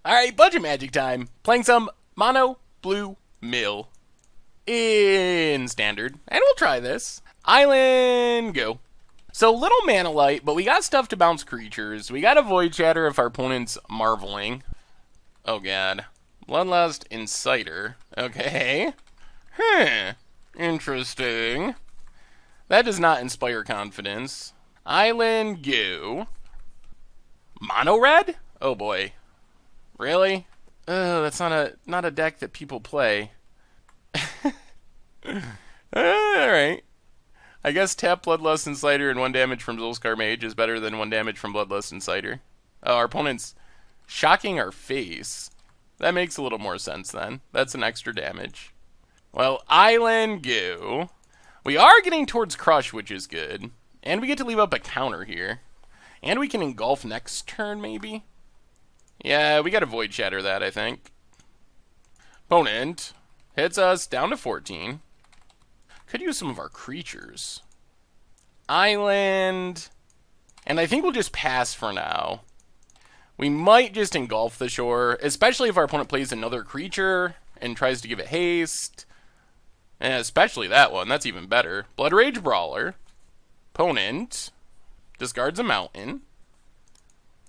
Alright, budget magic time. Playing some Mono Blue Mill in standard. And we'll try this. Island, go. So, little mana light, but we got stuff to bounce creatures. We got a Void Shatter if our opponent's marveling. Oh god. Bloodlust Inciter. Okay. Interesting. That does not inspire confidence. Island, go. Mono red? Oh boy. Really? Oh, that's not a deck that people play. Alright. I guess tap Bloodlust Inciter and 1 damage from Zulskar Mage is better than 1 damage from Bloodlust Inciter. Oh, our opponent's shocking our face. That makes a little more sense then. That's an extra damage. Well, Island, go. We are getting towards Crush, which is good. And we get to leave up a counter here. And we can engulf next turn, maybe? Yeah, we gotta Void Shatter that, I think. Opponent hits us down to 14. Could use some of our creatures. Island. And I think we'll just pass for now. We might just engulf the shore, especially if our opponent plays another creature and tries to give it haste. And especially that one, that's even better. Blood Rage Brawler. Opponent discards a mountain.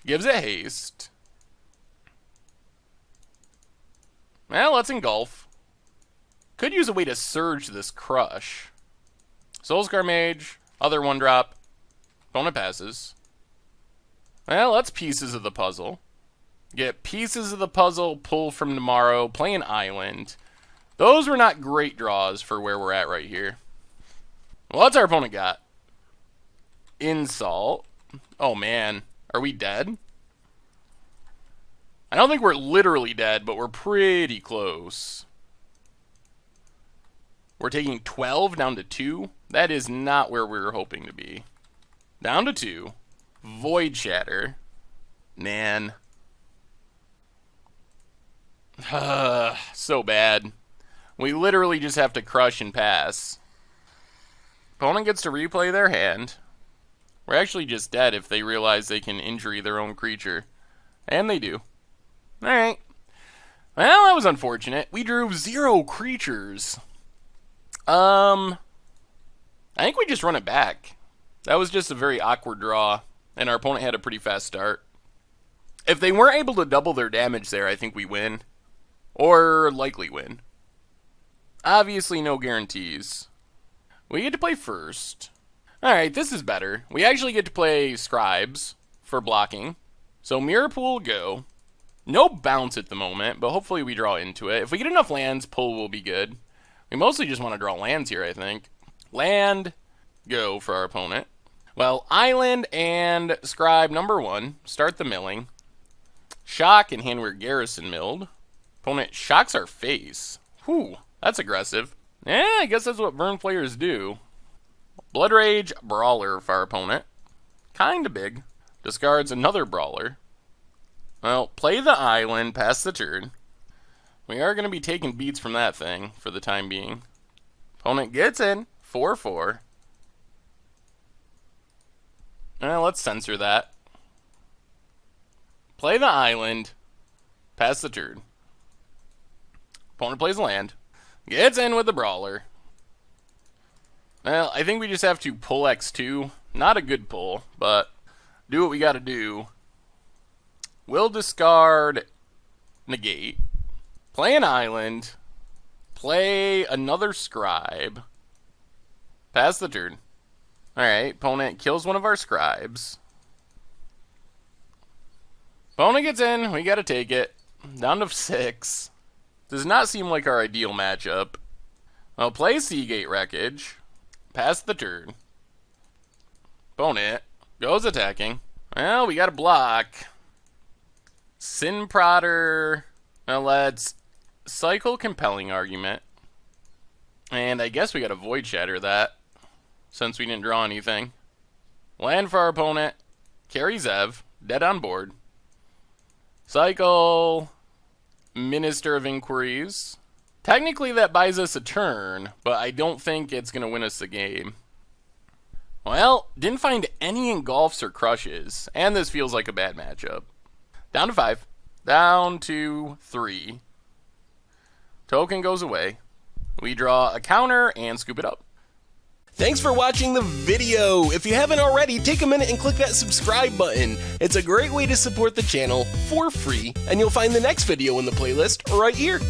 Gives it haste. Well, let's engulf. Could use a way to surge this Crush. Soulscar Mage, other 1-drop. Opponent passes. Well, that's pieces of the puzzle. Get pieces of the puzzle, pull from tomorrow, play an island. Those were not great draws for where we're at right here. Well, what's our opponent got? Insult. Oh man, are we dead? I don't think we're literally dead, but we're pretty close. We're taking 12 down to 2. That is not where we were hoping to be. Down to 2. Void Shatter. Man. So bad. We literally just have to crush and pass. Opponent gets to replay their hand. We're actually just dead if they realize they can injury their own creature. And they do. Alright. Well, that was unfortunate. We drew 0 creatures. I think we just run it back. That was just a very awkward draw. And our opponent had a pretty fast start. If they weren't able to double their damage there, I think we win. Or likely win. Obviously no guarantees. We get to play first. Alright, this is better. We actually get to play Scribes for blocking. So Mirror Pool, go. No bounce at the moment, but hopefully we draw into it. If we get enough lands, pull will be good. We mostly just want to draw lands here, I think. Land, go for our opponent. Well, Island and Scribe number 1. Start the milling. Shock and Handwear Garrison milled. Opponent shocks our face. Whew, that's aggressive. I guess that's what burn players do. Blood Rage Brawler for our opponent. Kinda big. Discards another Brawler. Well, play the island, pass the turn. We are going to be taking beats from that thing for the time being. Opponent gets in, 4-4. Well, let's censor that. Play the island, pass the turn. Opponent plays land. Gets in with the Brawler. Well, I think we just have to pull X2. Not a good pull, but do what we gotta do. We'll discard negate. Play an island. Play another Scribe. Pass the turn. Alright, opponent kills one of our Scribes. Opponent gets in, we gotta take it. Down to 6. Does not seem like our ideal matchup. Well, play Seagate Wreckage. Pass the turn. Opponent goes attacking. Well, we gotta block. Sin Prodder. Now let's cycle Compelling Argument. And I guess we gotta Void Shatter that, since we didn't draw anything. Land for our opponent. Carry Zev. Dead on board. Cycle Minister of Inquiries. Technically that buys us a turn, but I don't think it's going to win us the game. Well, didn't find any engulfs or crushes, and this feels like a bad matchup. Down to 5. Down to 3. Token goes away. We draw a counter and scoop it up. Thanks for watching the video. If you haven't already, take a minute and click that subscribe button. It's a great way to support the channel for free, and you'll find the next video in the playlist right here.